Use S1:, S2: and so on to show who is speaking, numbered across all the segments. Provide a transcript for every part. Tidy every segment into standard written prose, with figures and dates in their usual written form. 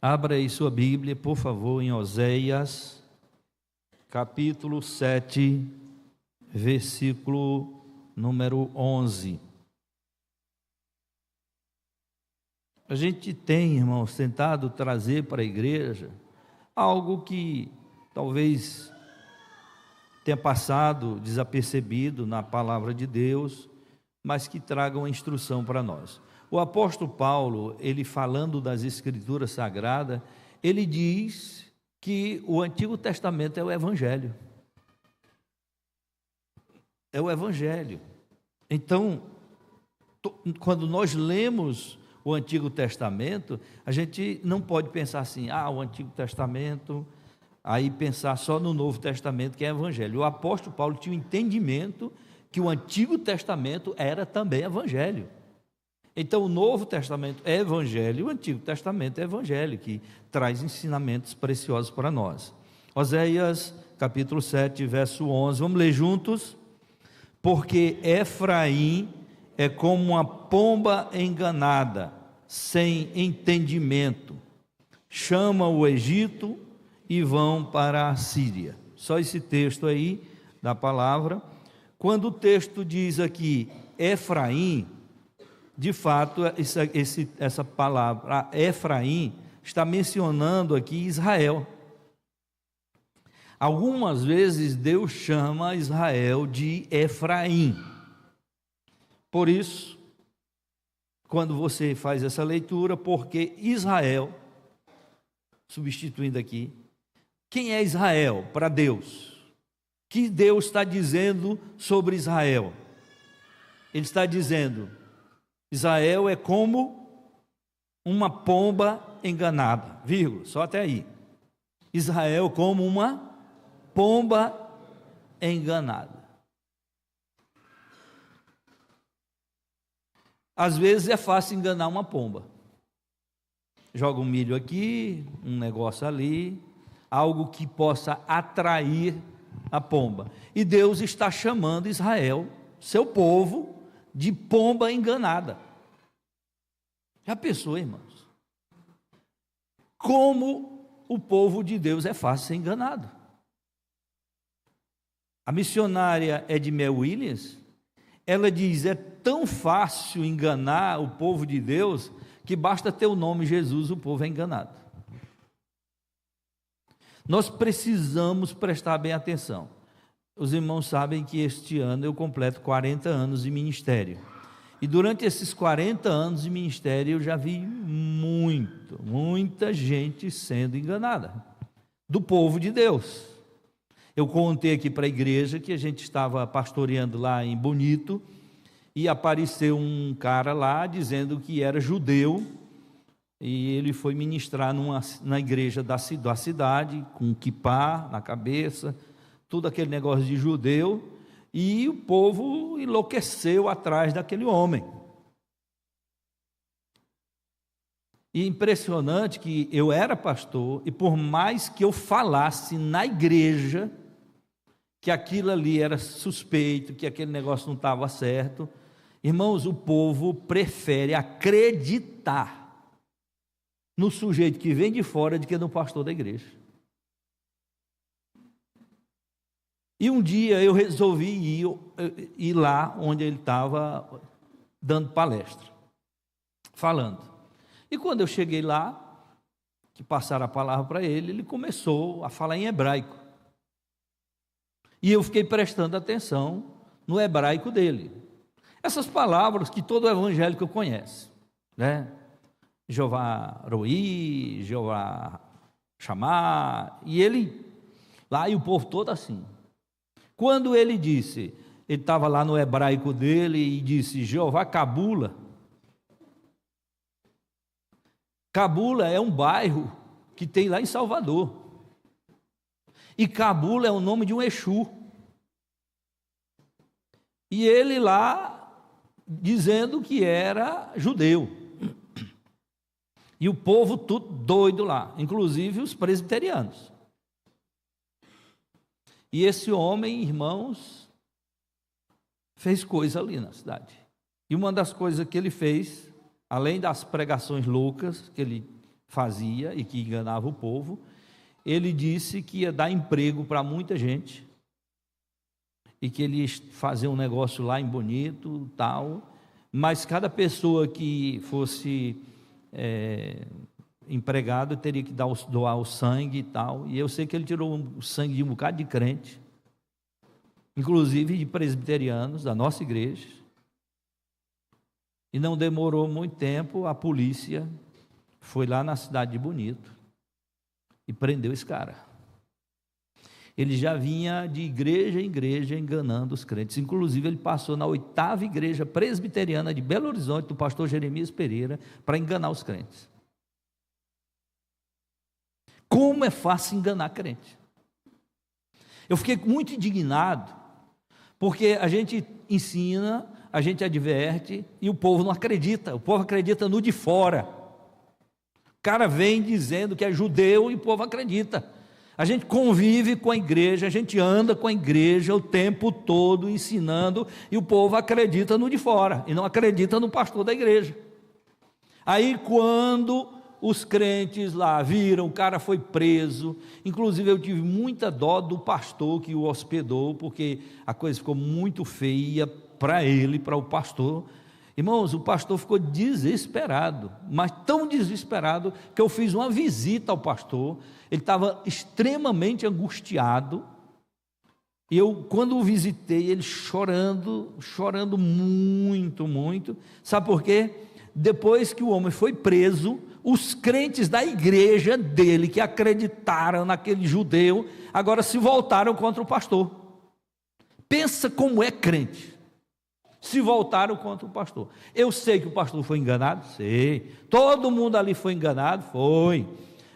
S1: Abra aí sua Bíblia, por favor, em Oséias, capítulo 7, versículo número 11. A gente tem, irmãos, tentado trazer para a igreja algo que talvez tenha passado desapercebido na palavra de Deus, mas que traga uma instrução para nós. O apóstolo Paulo, ele falando das Escrituras Sagradas, ele diz que o Antigo Testamento é o Evangelho. É o Evangelho. Então, quando nós lemos o Antigo Testamento, a gente não pode pensar assim, o Antigo Testamento, aí pensar só no Novo Testamento, que é Evangelho. O apóstolo Paulo tinha um entendimento que o Antigo Testamento era também Evangelho. Então, o Novo Testamento é Evangelho, o Antigo Testamento é Evangelho, que traz ensinamentos preciosos para nós. Oséias, capítulo 7, verso 11, vamos ler juntos? Porque Efraim é como uma pomba enganada, sem entendimento, chama o Egito e vão para a Síria. Só esse texto aí da palavra. Quando o texto diz aqui Efraim, de fato, essa palavra, Efraim, está mencionando aqui Israel. Algumas vezes Deus chama Israel de Efraim. Por isso, quando você faz essa leitura, porque Israel, substituindo aqui, quem é Israel para Deus? O que Deus está dizendo sobre Israel? Ele está dizendo: Israel é como uma pomba enganada, vírgula, só até aí. Israel como uma pomba enganada. Às vezes é fácil enganar uma pomba. Joga um milho aqui, um negócio ali, algo que possa atrair a pomba. E Deus está chamando Israel, seu povo, de pomba enganada. Já pensou, irmãos? Como o povo de Deus é fácil ser enganado. A missionária Edmé Williams, ela diz, é tão fácil enganar o povo de Deus, que basta ter o nome Jesus, o povo é enganado. Nós precisamos prestar bem atenção. Os irmãos sabem que este ano eu completo 40 anos de ministério. E durante esses 40 anos de ministério eu já vi muita gente sendo enganada, do povo de Deus. Eu contei aqui para a igreja que a gente estava pastoreando lá em Bonito, e apareceu um cara lá dizendo que era judeu, e ele foi ministrar na igreja da cidade, com um quipá na cabeça, tudo aquele negócio de judeu, e o povo enlouqueceu atrás daquele homem. E impressionante que eu era pastor, e por mais que eu falasse na igreja que aquilo ali era suspeito, que aquele negócio não estava certo, irmãos, o povo prefere acreditar no sujeito que vem de fora do que no pastor da igreja. E um dia eu resolvi ir lá onde ele estava dando palestra, falando. E quando eu cheguei lá, que passaram a palavra para ele, ele começou a falar em hebraico. E eu fiquei prestando atenção no hebraico dele. Essas palavras que todo evangélico conhece, né? Jeová Roí, Jeová Chamar, e ele, lá e o povo todo assim. Quando ele disse, ele estava lá no hebraico dele e disse, Jeová Cabula. Cabula é um bairro que tem lá em Salvador. E Cabula é o nome de um Exu. E ele lá dizendo que era judeu. E o povo tudo doido lá, inclusive os presbiterianos. E esse homem, irmãos, fez coisa ali na cidade. E uma das coisas que ele fez, além das pregações loucas que ele fazia e que enganava o povo. Ele disse que ia dar emprego para muita gente e que ele ia fazer um negócio lá em Bonito, tal, mas cada pessoa que fosse empregado teria que doar o sangue e tal. E eu sei que ele tirou o sangue de um bocado de crente, inclusive de presbiterianos da nossa igreja. E não demorou muito tempo, a polícia foi lá na cidade de Bonito e prendeu esse cara. Ele já vinha de igreja em igreja enganando os crentes. Inclusive ele passou na 8ª igreja presbiteriana de Belo Horizonte, do pastor Jeremias Pereira, para enganar os crentes. Como é fácil enganar crente. Eu fiquei muito indignado, porque a gente ensina, a gente adverte e o povo não acredita. O povo acredita no de fora. O cara vem dizendo que é judeu e o povo acredita. A gente convive com a igreja, a gente anda com a igreja o tempo todo ensinando e o povo acredita no de fora e não acredita no pastor da igreja. Aí quando os crentes lá viram, o cara foi preso, inclusive eu tive muita dó do pastor que o hospedou, porque a coisa ficou muito feia para ele, para o pastor. Irmãos, o pastor ficou desesperado, mas tão desesperado que eu fiz uma visita ao pastor. Ele estava extremamente angustiado, e eu, quando o visitei, ele chorando muito, muito. Sabe por quê? Depois que o homem foi preso, os crentes da igreja dele, que acreditaram naquele judeu, agora se voltaram contra o pastor. Pensa como é crente. Se voltaram contra o pastor. Eu sei que o pastor foi enganado, sei. Todo mundo ali foi enganado, foi.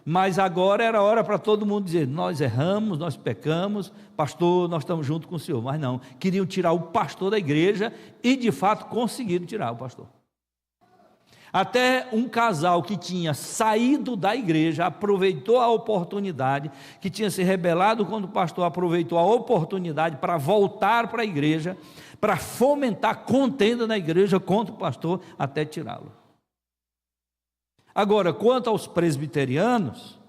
S1: Mas agora era hora para todo mundo dizer: nós erramos, nós pecamos, pastor, nós estamos junto com o senhor. Mas não, queriam tirar o pastor da igreja e de fato conseguiram tirar o pastor. Até um casal que tinha saído da igreja aproveitou a oportunidade, que tinha se rebelado contra o pastor, aproveitou a oportunidade para voltar para a igreja, para fomentar contenda na igreja contra o pastor, até tirá-lo. Agora, quanto aos presbiterianos,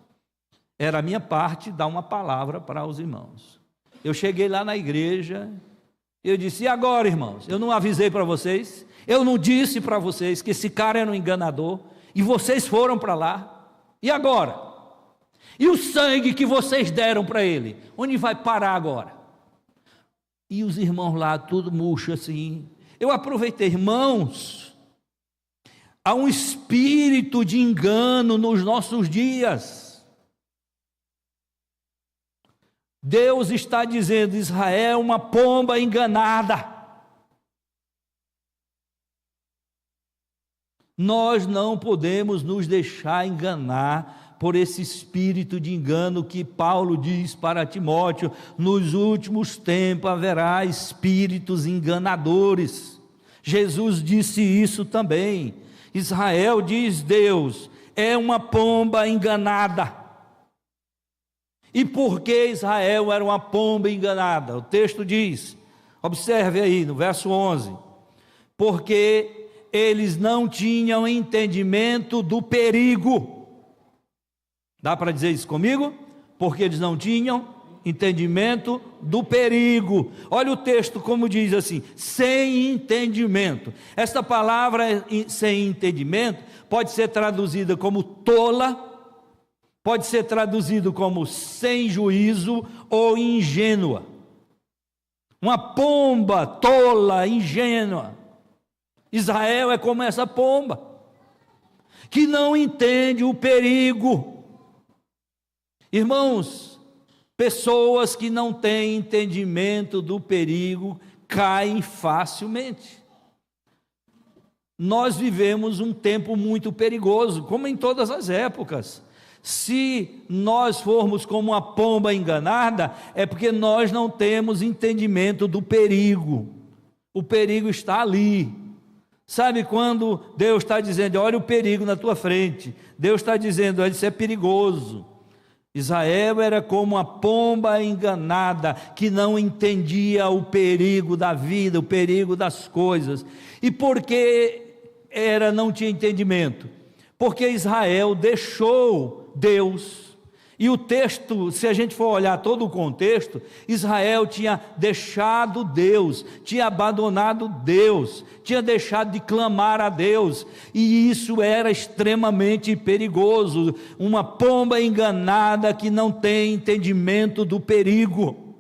S1: era a minha parte dar uma palavra para os irmãos. Eu cheguei lá na igreja, eu disse: e agora, irmãos? Eu não avisei para vocês? Eu não disse para vocês que esse cara era um enganador, e vocês foram para lá? E agora? E o sangue que vocês deram para ele? Onde vai parar agora? E os irmãos lá, tudo murcho assim. Eu aproveitei: irmãos, há um espírito de engano nos nossos dias. Deus está dizendo: Israel é uma pomba enganada. Nós não podemos nos deixar enganar por esse espírito de engano que Paulo diz para Timóteo: nos últimos tempos haverá espíritos enganadores. Jesus disse isso também. Israel, diz Deus, é uma pomba enganada. E por que Israel era uma pomba enganada? O texto diz, observe aí no verso 11: porque eles não tinham entendimento do perigo. Dá para dizer isso comigo? Porque eles não tinham entendimento do perigo. Olha o texto como diz assim: sem entendimento. Esta palavra sem entendimento pode ser traduzida como tola, pode ser traduzido como sem juízo ou ingênua. Uma pomba tola, ingênua. Israel é como essa pomba, que não entende o perigo. Irmãos, pessoas que não têm entendimento do perigo caem facilmente. Nós vivemos um tempo muito perigoso, como em todas as épocas. Se nós formos como uma pomba enganada, é porque nós não temos entendimento do perigo. O perigo está ali. Sabe quando Deus está dizendo: olha o perigo na tua frente? Deus está dizendo: olha, isso é perigoso. Israel era como uma pomba enganada, que não entendia o perigo da vida, o perigo das coisas. E por que não tinha entendimento? porque Israel deixou Deus. E o texto, se a gente for olhar todo o contexto, Israel tinha deixado Deus, tinha abandonado Deus, tinha deixado de clamar a Deus, e isso era extremamente perigoso. Uma pomba enganada que não tem entendimento do perigo.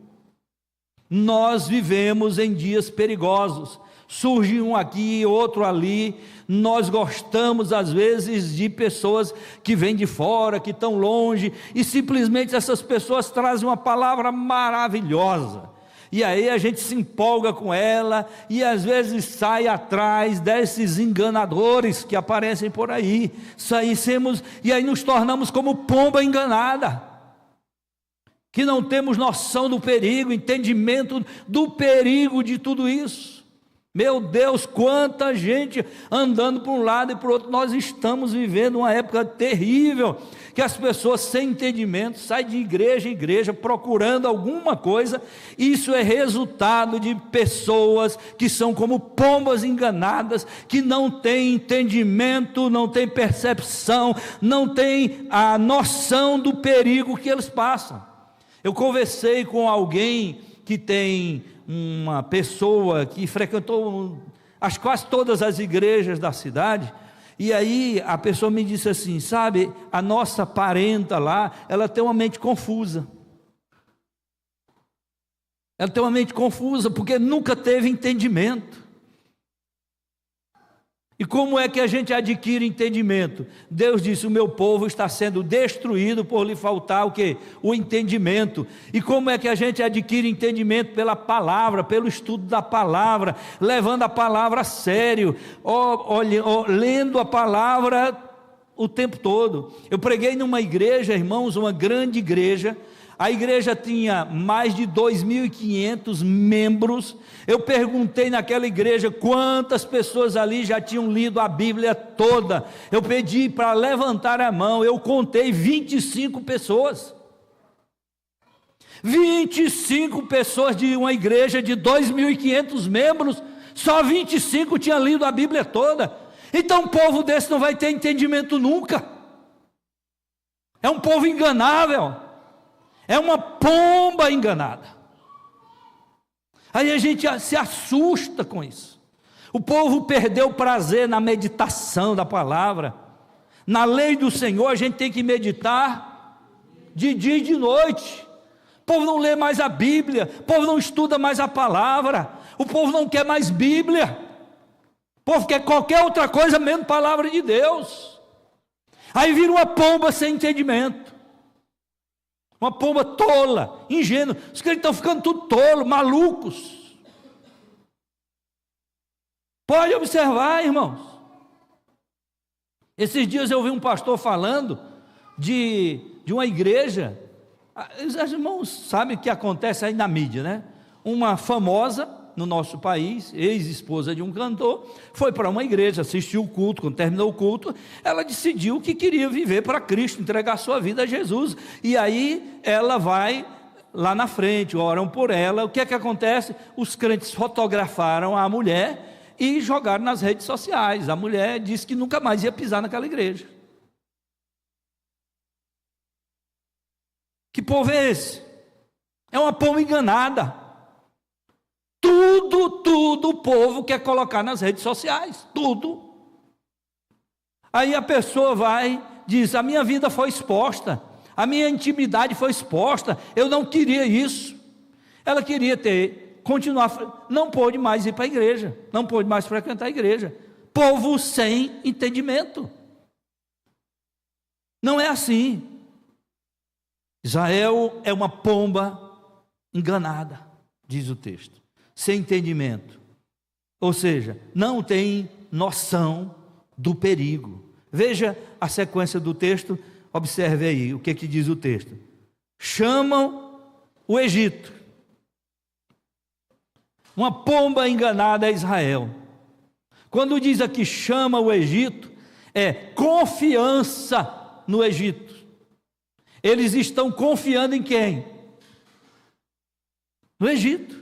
S1: Nós vivemos em dias perigosos, surge um aqui, outro ali. Nós gostamos às vezes de pessoas que vêm de fora, que estão longe, e simplesmente essas pessoas trazem uma palavra maravilhosa, e aí a gente se empolga com ela, e às vezes sai atrás desses enganadores que aparecem por aí, e aí nos tornamos como pomba enganada, que não temos noção do perigo, entendimento do perigo de tudo isso. Meu Deus, quanta gente andando para um lado e para o outro. Nós estamos vivendo uma época terrível, que as pessoas sem entendimento saem de igreja em igreja procurando alguma coisa. Isso é resultado de pessoas que são como pombas enganadas, que não têm entendimento, não têm percepção, não têm a noção do perigo que eles passam. Eu conversei com alguém que tem uma pessoa que frequentou quase todas as igrejas da cidade, e aí a pessoa me disse assim: sabe, a nossa parenta lá, ela tem uma mente confusa. Ela tem uma mente confusa porque nunca teve entendimento. E como é que a gente adquire entendimento? Deus disse: o meu povo está sendo destruído por lhe faltar o quê? O entendimento. E como é que a gente adquire entendimento? Pela palavra, pelo estudo da palavra, levando a palavra a sério, lendo a palavra o tempo todo. Eu preguei numa igreja, irmãos, uma grande igreja. A igreja tinha mais de 2.500 membros. Eu perguntei naquela igreja quantas pessoas ali já tinham lido a Bíblia toda. Eu pedi para levantar a mão, eu contei 25 pessoas. 25 pessoas de uma igreja de 2.500 membros, só 25 tinham lido a Bíblia toda. Então um povo desse não vai ter entendimento nunca. É um povo enganável. É uma pomba enganada. Aí a gente se assusta com isso. O povo perdeu o prazer na meditação da palavra. Na lei do Senhor a gente tem que meditar de dia e de noite. O povo não lê mais a Bíblia, o povo não estuda mais a palavra, o povo não quer mais Bíblia, o povo quer qualquer outra coisa menos palavra de Deus. Aí vira uma pomba sem entendimento. Uma pomba tola, ingênua. Os crentes estão ficando tudo tolo, malucos. Pode observar, irmãos. Esses dias eu vi um pastor falando de uma igreja. Os irmãos sabem o que acontece aí na mídia, né? Uma famosa no nosso país, ex-esposa de um cantor, foi para uma igreja, assistiu o culto. Quando terminou o culto, ela decidiu que queria viver para Cristo, entregar sua vida a Jesus, e aí ela vai lá na frente, oram por ela. O que é que acontece? Os crentes fotografaram a mulher e jogaram nas redes sociais. A mulher disse que nunca mais ia pisar naquela igreja. Que povo é esse? É uma pomba enganada. Tudo o povo quer colocar nas redes sociais, tudo. Aí a pessoa vai, diz: a minha vida foi exposta, a minha intimidade foi exposta, eu não queria isso. Ela queria continuar, não pôde mais ir para a igreja, não pôde mais frequentar a igreja. Povo sem entendimento. Não é assim. Israel é uma pomba enganada, diz o texto. Sem entendimento, ou seja, não tem noção do perigo. Veja a sequência do texto, observe aí o que diz o texto. Chamam o Egito. Uma pomba enganada é Israel. Quando diz aqui chama o Egito, é confiança no Egito. Eles estão confiando em quem? No Egito.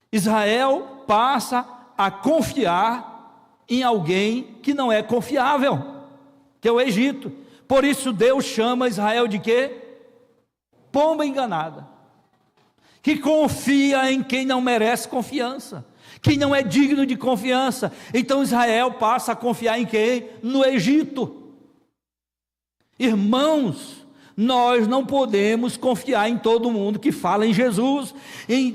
S1: Israel passa a confiar em alguém que não é confiável, que é o Egito. Por isso Deus chama Israel de quê? Pomba enganada, que confia em quem não merece confiança, quem não é digno de confiança. Então Israel passa a confiar em quem? No Egito. Irmãos, nós não podemos confiar em todo mundo que fala em Jesus,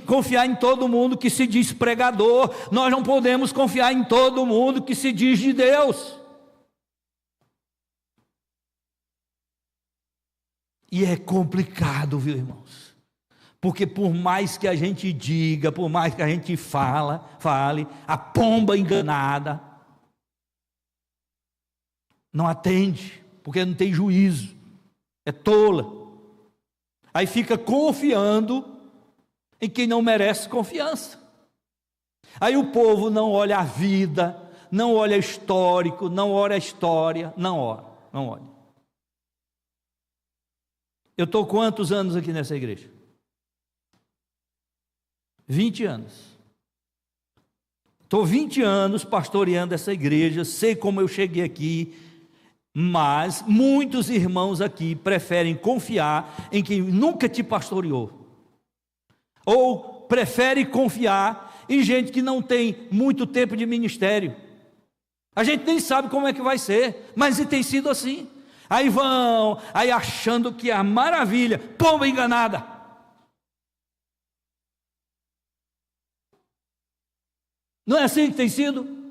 S1: confiar em todo mundo que se diz pregador. Nós não podemos confiar em todo mundo que se diz de Deus. E é complicado, viu, irmãos? Porque por mais que a gente diga, por mais que a gente fale, a pomba enganada não atende, porque não tem juízo, é tola. Aí fica confiando em quem não merece confiança. Aí o povo não olha a vida, não olha histórico, não olha a história, não olha. Eu estou quantos anos aqui nessa igreja? 20 anos. Estou 20 anos pastoreando essa igreja, sei como eu cheguei aqui, mas muitos irmãos aqui preferem confiar em quem nunca te pastoreou, ou preferem confiar em gente que não tem muito tempo de ministério. A gente nem sabe como é que vai ser, mas tem sido assim. Aí vão, aí achando que é a maravilha, pomba enganada. Não é assim que tem sido?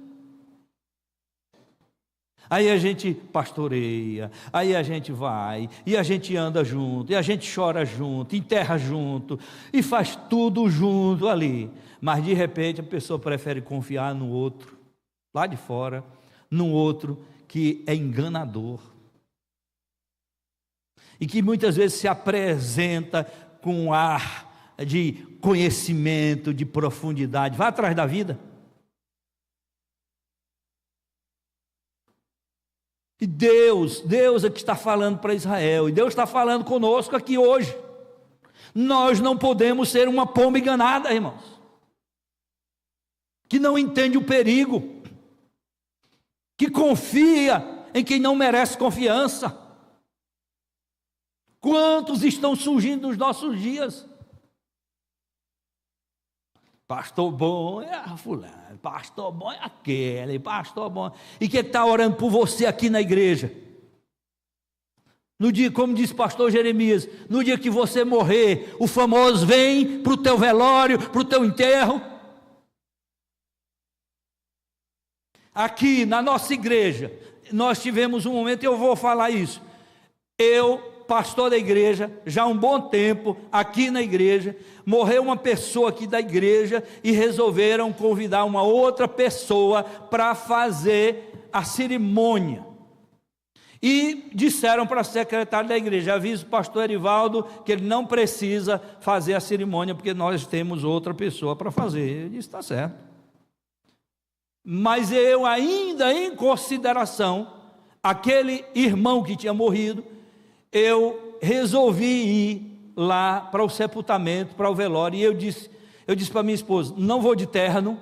S1: Aí a gente pastoreia, aí a gente vai, e a gente anda junto, e a gente chora junto, enterra junto, e faz tudo junto ali. Mas de repente a pessoa prefere confiar no outro, lá de fora, no outro que é enganador. E que muitas vezes se apresenta com um ar de conhecimento, de profundidade. Vá atrás da vida. E Deus é que está falando para Israel, e Deus está falando conosco aqui hoje. Nós não podemos ser uma pomba enganada, irmãos, que não entende o perigo, que confia em quem não merece confiança. Quantos estão surgindo nos nossos dias? Pastor bom é fulano, pastor bom é aquele, pastor bom. E que está orando por você aqui na igreja. No dia, como disse o pastor Jeremias, no dia que você morrer, o famoso vem para o teu velório, para o teu enterro. Aqui na nossa igreja, nós tivemos um momento, eu vou falar isso. Pastor da igreja, já há um bom tempo, aqui na igreja, morreu uma pessoa aqui da igreja e resolveram convidar uma outra pessoa para fazer a cerimônia. E disseram para a secretária da igreja: avisa o pastor Erivaldo que ele não precisa fazer a cerimônia, porque nós temos outra pessoa para fazer. Ele disse: está certo. Mas eu ainda, em consideração, aquele irmão que tinha morrido, eu resolvi ir lá para o sepultamento, para o velório, e eu disse para minha esposa: não vou de terno,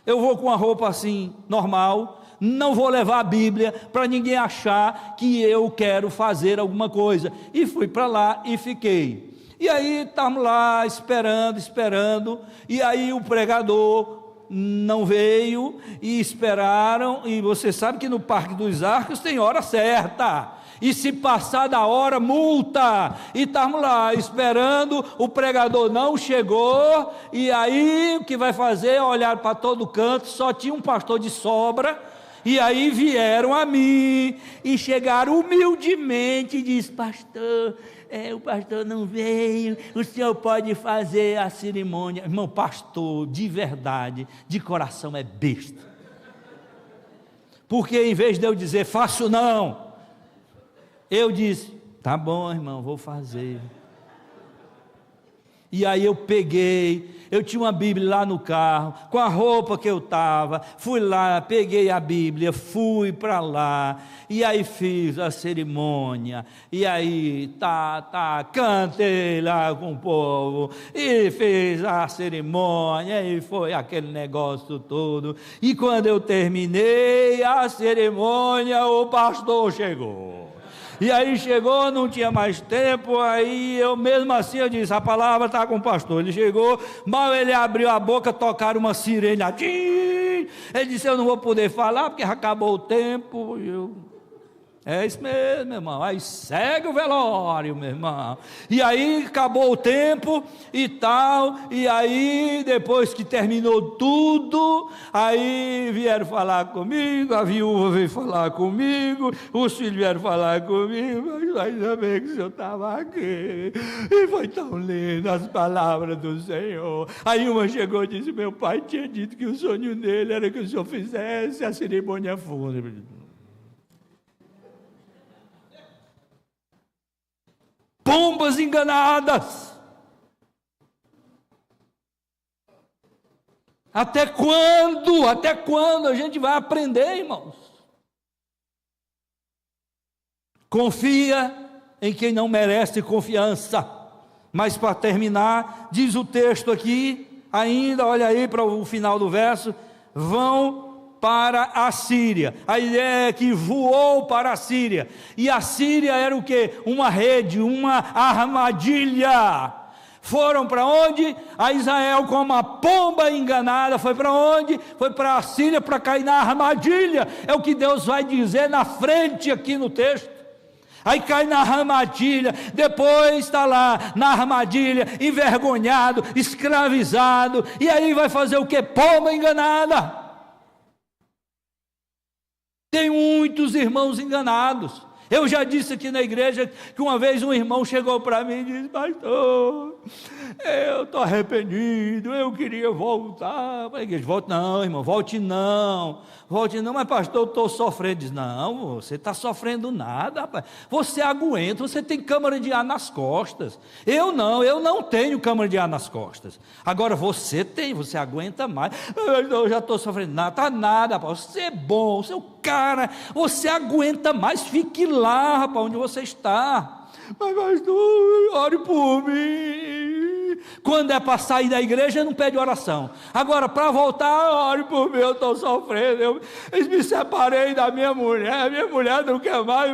S1: eu vou com uma roupa assim, normal, não vou levar a Bíblia, para ninguém achar que eu quero fazer alguma coisa. E fui para lá e fiquei. E aí estamos lá esperando, e aí o pregador não veio, e esperaram, e você sabe que no Parque dos Arcos tem hora certa, e se passar da hora, multa. E estamos lá esperando, o pregador não chegou, e aí o que vai fazer é olhar para todo canto, só tinha um pastor de sobra, e aí vieram a mim, e chegaram humildemente, e disse: pastor, o pastor não veio, o senhor pode fazer a cerimônia. Irmão, pastor, de verdade, de coração é besta, porque em vez de eu dizer faço não, eu disse: tá bom, irmão, vou fazer. E aí eu tinha uma Bíblia lá no carro, com a roupa que eu estava, fui lá, peguei a Bíblia, fui para lá, e aí fiz a cerimônia, e aí cantei lá com o povo, e fiz a cerimônia, e foi aquele negócio todo, e quando eu terminei a cerimônia, o pastor chegou. E aí chegou, não tinha mais tempo, aí eu mesmo assim eu disse, a palavra está com o pastor. Ele chegou, mal ele abriu a boca, tocaram uma sirene, ele disse, eu não vou poder falar, porque já acabou o tempo. É isso mesmo, meu irmão, aí segue o velório, meu irmão. E aí acabou o tempo e tal, e aí depois que terminou tudo, aí vieram falar comigo, a viúva veio falar comigo, os filhos vieram falar comigo, mas ainda bem que o senhor estava aqui, e foi tão lindo as palavras do Senhor. Aí uma chegou e disse, meu pai tinha dito que o sonho dele era que o senhor fizesse a cerimônia fúnebre. Pombas enganadas. Até quando? Até quando a gente vai aprender, irmãos? Confia em quem não merece confiança. Mas para terminar, diz o texto aqui, ainda, olha aí para o final do verso, vão para a Síria. A ideia é que voou para a Síria. E a Síria era o quê? Uma rede, uma armadilha. Foram para onde? A Israel, como uma pomba enganada, foi para onde? Foi para a Síria para cair na armadilha. É o que Deus vai dizer na frente aqui no texto. Aí cai na armadilha, depois está lá na armadilha, envergonhado, escravizado, e aí vai fazer o quê? Pomba enganada. Tem muitos irmãos enganados. Eu já disse aqui na igreja que uma vez um irmão chegou para mim e disse, pastor, eu estou arrependido, eu queria voltar para a igreja. Volte não, irmão, volte não, mas pastor, eu estou sofrendo. Diz, não, você está sofrendo nada, rapaz. Você aguenta, você tem câmara de ar nas costas. Eu não tenho câmara de ar nas costas. Agora você tem, você aguenta mais. Eu já estou sofrendo nada, está nada, rapaz. Você é bom, você é o cara, você aguenta mais, fique lá, rapaz, onde você está. Mas pastor, ore por mim. Quando é para sair da igreja, não pede oração. Agora, para voltar, ore por mim, eu estou sofrendo. Eu me separei da minha mulher não quer mais.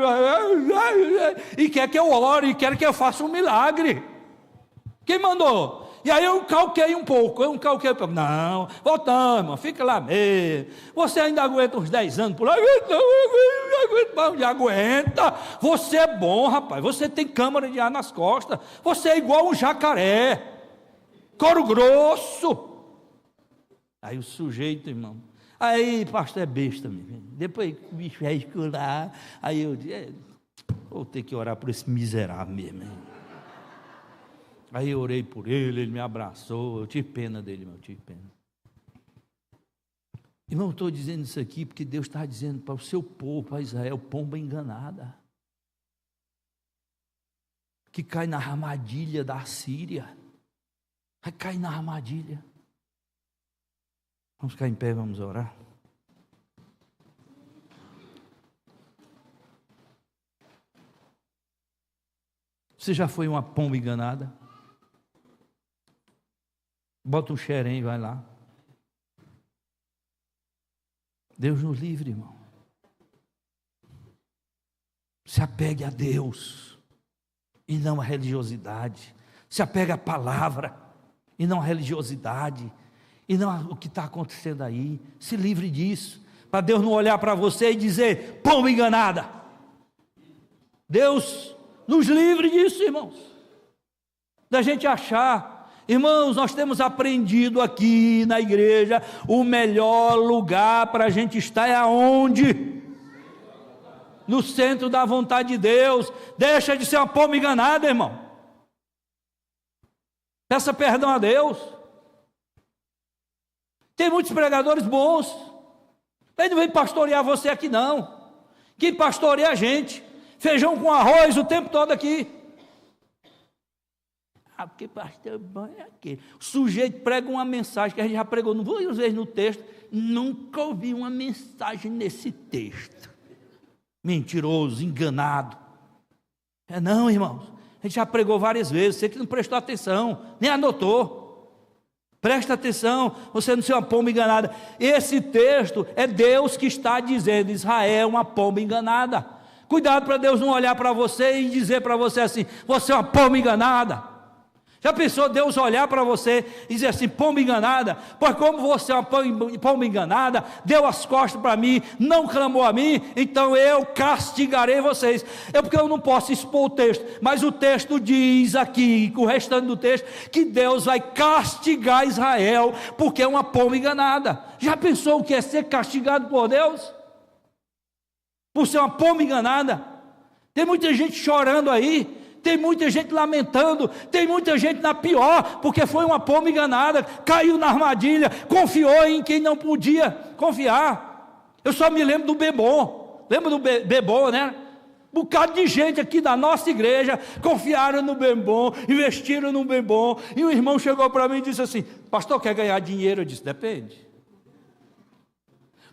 S1: E quer que eu ore, e quer que eu faça um milagre. Quem mandou? E aí eu calquei um pouco, não, voltamos, irmão, fica lá mesmo, você ainda aguenta uns 10 anos por lá, não aguenta, você é bom, rapaz, você tem câmara de ar nas costas, você é igual um jacaré, couro grosso. Aí o sujeito, irmão, aí pastor é besta, depois o bicho vai escurar, aí eu disse, vou ter que orar por esse miserável mesmo, Aí eu orei por ele, ele me abraçou, eu tive pena dele, irmão, eu tive pena. Irmão, eu estou dizendo isso aqui porque Deus está dizendo para o seu povo, para Israel, pomba enganada, que cai na armadilha da Síria, vai cair na armadilha. Vamos ficar em pé, vamos orar. Você já foi uma pomba enganada? Bota um xerém, vai lá. Deus nos livre, irmão. Se apegue a Deus e não à religiosidade. Se apegue à palavra e não à religiosidade e não ao que está acontecendo aí. Se livre disso, para Deus não olhar para você e dizer, pomba enganada. Deus nos livre disso, irmãos. Da gente achar. Irmãos, nós temos aprendido aqui na igreja, o melhor lugar para a gente estar é aonde? No centro da vontade de Deus. Deixa de ser uma pomba enganada, irmão. Peça perdão a Deus. Tem muitos pregadores bons. Ele não vem pastorear você aqui não. Quem pastoreia a gente. Feijão com arroz o tempo todo aqui. Ah, porque pastor bom é aquele. O sujeito prega uma mensagem que a gente já pregou várias vezes no texto, nunca ouvi uma mensagem nesse texto. Mentiroso, enganado. Não, irmãos, a gente já pregou várias vezes, você que não prestou atenção, nem anotou. Presta atenção, você não ser uma pomba enganada. Esse texto é Deus que está dizendo, Israel é uma pomba enganada. Cuidado para Deus não olhar para você e dizer para você assim, você é uma pomba enganada. Já pensou Deus olhar para você e dizer assim, pomba enganada? Pois como você é uma pomba enganada, deu as costas para mim, não clamou a mim, então eu castigarei vocês. Porque eu não posso expor o texto, mas o texto diz aqui, o restante do texto, que Deus vai castigar Israel, porque é uma pomba enganada. Já pensou o que é ser castigado por Deus? Por ser uma pomba enganada? Tem muita gente chorando aí, tem muita gente lamentando, tem muita gente na pior, porque foi uma pomba enganada, caiu na armadilha, confiou em quem não podia confiar. Eu só me lembro do Bebom, lembra do Bebom, né? Um bocado de gente aqui da nossa igreja confiaram no Bebom, investiram no Bebom, e o irmão chegou para mim e disse assim, pastor, quer ganhar dinheiro? Eu disse, depende.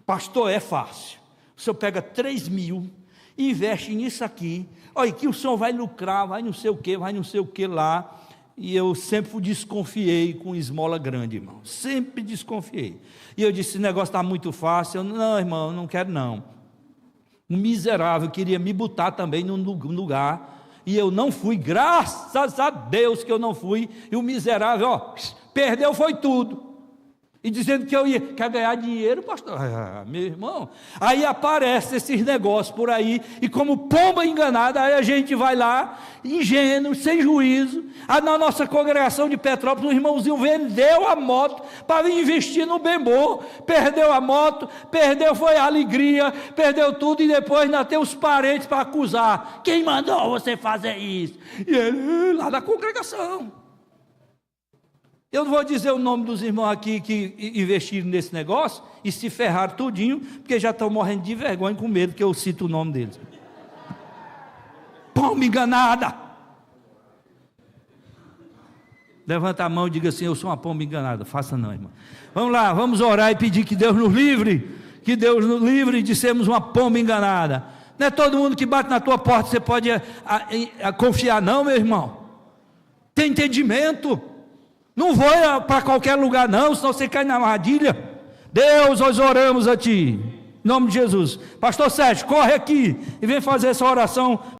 S1: Pastor, é fácil, o senhor pega 3 mil, investe nisso aqui, olha que o senhor vai lucrar, vai não sei o que lá, e eu sempre desconfiei com esmola grande, irmão, sempre desconfiei, e eu disse, esse negócio está muito fácil, não irmão, não quero não, um miserável queria me botar também num lugar, e eu não fui, graças a Deus que eu não fui, e o miserável, ó, perdeu foi tudo, e dizendo que eu quer ganhar dinheiro, pastor, meu irmão, aí aparece esses negócios por aí, e como pomba enganada, aí a gente vai lá, ingênuo, sem juízo, na nossa congregação de Petrópolis, o irmãozinho vendeu a moto, para investir no Bembo, perdeu a moto, perdeu foi a alegria, perdeu tudo, e depois ainda tem os parentes para acusar, quem mandou você fazer isso? E ele, lá da congregação, eu não vou dizer o nome dos irmãos aqui que investiram nesse negócio e se ferraram tudinho, porque já estão morrendo de vergonha com medo que eu cito o nome deles. Pomba enganada! Levanta a mão e diga assim, eu sou uma pomba enganada. Faça não, irmão. Vamos lá, vamos orar e pedir que Deus nos livre, de sermos uma pomba enganada. Não é todo mundo que bate na tua porta, você pode confiar não, meu irmão. Tem entendimento. Não vou para qualquer lugar não, senão você cai na armadilha. Deus, nós oramos a Ti, em nome de Jesus. Pastor Sérgio, corre aqui e vem fazer essa oração